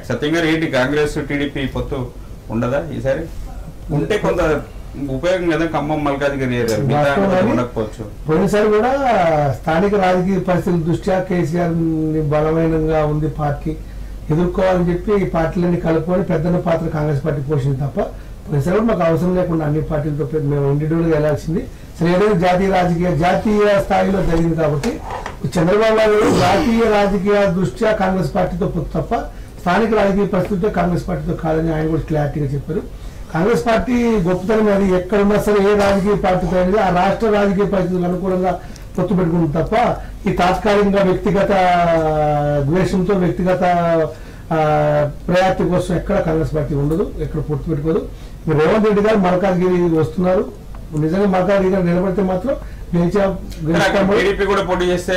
సత్యంగా ఏంటి కాంగ్రెస్ టీడీపీ పొత్తు ఉండదా ఈసారి? ఉంటే కొంత ఉపయోగం కదా ఖమ్మం మల్కాజ్గిరి ఉండకపోవచ్చు. పోయినసారి కూడా స్థానిక రాజకీయ పరిస్థితుల దృష్ట్యా కేసీఆర్ బలమైనగా ఉంది పార్టీ ఎదుర్కోవాలని చెప్పి ఈ పార్టీలన్నీ కలుపుకొని పెద్దన్న పాత్ర కాంగ్రెస్ పార్టీ పోషింది తప్ప పోయినసారి కూడా మాకు అవసరం లేకుండా అన్ని పార్టీలతో మేము ఇండివిజువల్గా వెళ్లాల్సింది. సరే ఏదైనా జాతీయ స్థాయిలో జరిగింది కాబట్టి చంద్రబాబు నాయుడు జాతీయ రాజకీయ దృష్ట్యా కాంగ్రెస్ పార్టీతో పొత్తు తప్ప స్థానిక రాజకీయ పరిస్థితులతో కాంగ్రెస్ పార్టీతో కాదని ఆయన కూడా క్లారిటీగా చెప్పారు. కాంగ్రెస్ పార్టీ గొప్పతనం అది ఎక్కడున్నా సరే ఏ రాజకీయ పార్టీతో అనేది ఆ రాష్ట్ర రాజకీయ పరిస్థితులకు అనుకూలంగా పొత్తు పెట్టుకుంటుంది తప్ప ఈ తాత్కాలికంగా వ్యక్తిగత ద్వేషంతో వ్యక్తిగత ప్రయారిటీ కోసం ఎక్కడ కాంగ్రెస్ పార్టీ ఉండదు, ఎక్కడ పొత్తు పెట్టుకోదు. రేవంత్ రెడ్డి గారు మల్కాజ్గిరి వస్తున్నారు. నిజంగా మల్కాజ్గిరి గారు నిలబడితే మాత్రం కూడా పోటీ చేస్తే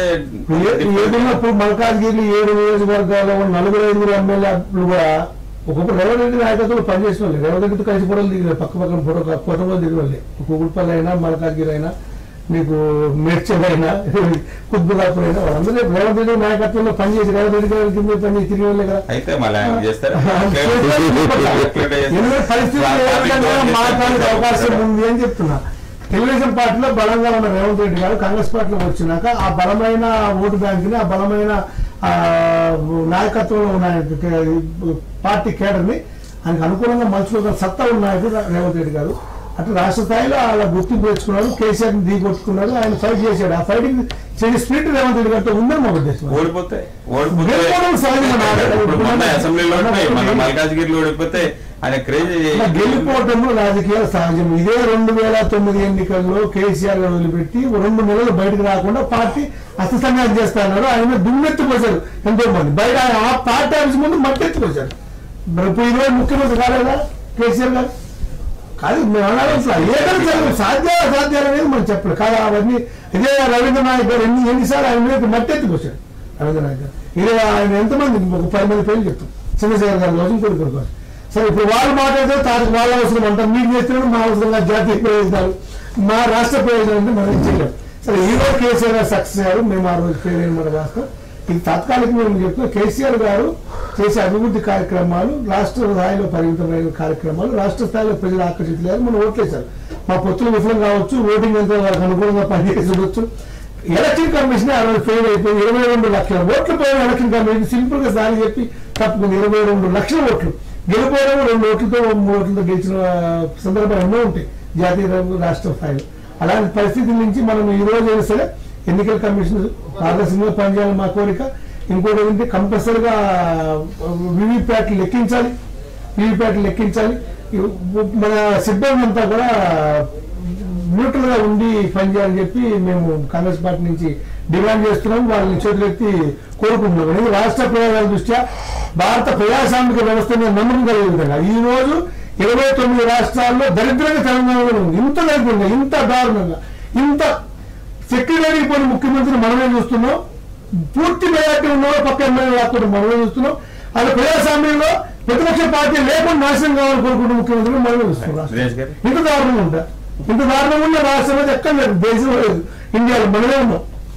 ఏదైనప్పుడు మల్కాజ్గిరి 7 నియోజకవర్గాల్లో 4-5 ఎమ్మెల్యేలు కూడా ఒకప్పుడు రేవంత్ రెడ్డి నాయకత్వంలో పనిచేసిన వాళ్ళు రేవంత్ రెడ్డితో కలిసి ఫోటోలు దిగిన పక్కన ఫోటోలో దిగిన వాళ్ళే. కుగుడుపల్లి అయినా మల్కాజ్గిరి అయినా నీకు మేడ్చల్ అయినా కుత్బుదాపూర్ అయినా వాళ్ళందరూ రేవంత్ రెడ్డి నాయకత్వంలో పనిచేసి రేవంత్ రెడ్డి గారి కింద పని తిరిగి వాళ్ళే కదా. పరిస్థితి మాట్లాడే అవకాశం ఉంది అని చెప్తున్నా. తెలుగుదేశం పార్టీలో బలంగా ఉన్న రేవంత్ రెడ్డి గారు కాంగ్రెస్ పార్టీలో వచ్చినాక ఆ బలమైన ఓటు బ్యాంకుని ఆ బలమైన నాయకత్వంలో ఉన్న పార్టీ కేడర్ని ఆయనకు అనుకూలంగా మలుచుకోగల సత్తా ఉన్న నాయకుడు రేవంత్ రెడ్డి గారు. అట్లా రాష్ట్ర స్థాయిలో అలా గుర్తింపు తెచ్చుకున్నారు, కేసీఆర్ దిగొట్టుకున్నారు, ఆయన ఫైట్ చేశాడు. ఆ ఫైటింగ్ చేసే స్పిరిట్ రేవంత్ రెడ్డి గారితో ఉందని మా ఉద్దేశం. గెలిపోవటంలో రాజకీయాలు సహజం. ఇదే 2009 ఎన్నికల్లో కేసీఆర్ గారు వదిలిపెట్టి 2 నెలలు బయటకు రాకుండా పార్టీ అస్తసంగాలు చేస్తున్నారు. ఆయన దుమ్మెత్తిపోశారు ఎంతో మంది బయట. ఆ పార్టీ ఆఫీస్ ముందు మట్టెత్తిపోశారు. ఇప్పుడు ఈరోజు ముఖ్యమంత్రి కాలేదా కేసీఆర్ గారు? కాదు మేము అనాలి ఏదైనా సాధ్యాలు అనేది మనం చెప్పలేదు కాదు. అవన్నీ ఇదే రవీంద్ర నాయక్ గారు ఎన్నిసార్లు ఆయన మీద మట్టెత్తిపోశారు. రవీంద్ర నాయక్ గారు ఇదే ఆయన ఎంతమంది ఒక 10 మంది పేర్లు చెప్తాం. చంద్రశేఖర్ గారి కోసం కొడుకుల కోసం. సరే ఇప్పుడు వాళ్ళు మాట్లాడితే తాను వాళ్ళ అవసరం అంటారు, మీకు చేస్తున్నాడు మా అవసరంగా జాతీయ ప్రయోజనాలు మా రాష్ట్ర ప్రయోజనాలు అంటే మనం చేయలేం. సరే ఈరోజు కేసీఆర్ గారు సక్సెస్ అయ్యారు, మేము ఆ రోజు పేరు మన రాష్ట్రం. ఇది తాత్కాలికంగా మేము చెప్తున్నాం. కేసీఆర్ గారు చేసే అభివృద్ధి కార్యక్రమాలు రాష్ట్ర స్థాయిలో పరిమితమైన కార్యక్రమాలు రాష్ట్ర స్థాయిలో ప్రజలు ఆకర్షించలేరు. మనం ఓట్లేశారు. మా పొత్తులు విఫలం కావచ్చు, ఓటింగ్ ఎంత వాళ్ళకి అనుకూలంగా పనిచేసి ఉండొచ్చు. ఎలక్షన్ కమిషన్ ఆ రోజు ఫెయిల్ అయిపోయి 22 లక్షల ఓట్లు పోయిన ఎలక్షన్ కమిషన్ సింపుల్ గా దాన్ని చెప్పి తప్పుకుంది. 22 లక్షల ఓట్లు గెలిపోవడం 2 ఓట్లతో 3 ఓట్లతో గెలిచిన సందర్భాలు ఎన్నో ఉంటాయి జాతీయ రాష్ట్ర స్థాయిలో. అలాంటి పరిస్థితి నుంచి మనం ఈ రోజు అయినా సరే ఎన్నికల కమిషన్ పారదర్శకంగా పనిచేయాలని మా కోరిక. ఇంకోటి ఏంటంటే కంపల్సరిగా వీవీప్యాట్లు లెక్కించాలి. మన సిబ్బంది అంతా కూడా న్యూట్రల్ గా ఉండి పనిచేయాలని చెప్పి మేము కాంగ్రెస్ పార్టీ నుంచి డిమాండ్ చేస్తున్నాం. వాళ్ళని చేతులెత్తి కోరుకుంటున్నాం. ఇది రాష్ట్ర ప్రయోజనాల దృష్ట్యా భారత ప్రజాస్వామిక వ్యవస్థ మీద నమ్మకం కలిగే విధంగా ఈ రోజు 29 రాష్ట్రాల్లో దరిద్రంగా తెలంగాణలో ఉంది. ఇంత దరిద్రంగా, ఇంత దారుణంగా, ఇంత సెక్రటరీ పోయిన ముఖ్యమంత్రిని మనమే చూస్తున్నాం. పూర్తి మెజార్టీ ఉన్నవారు పక్క ఎమ్మెల్యే లేకుండా మనమే చూస్తున్నాం. అది ప్రజాస్వామ్యంలో ప్రతిపక్ష పార్టీ లేకుండా నాశనం కావాలని కోరుకుంటున్న ముఖ్యమంత్రిని మనమే చూస్తున్నాం. ఇంత దారుణంగా ఉంటా, ఇంత దారుణంగా ఉన్న రాష్ట్రం ఎక్కడ లేదు, దేశంలో లేదు, ఇండియాలో మనమే ఉన్నాం.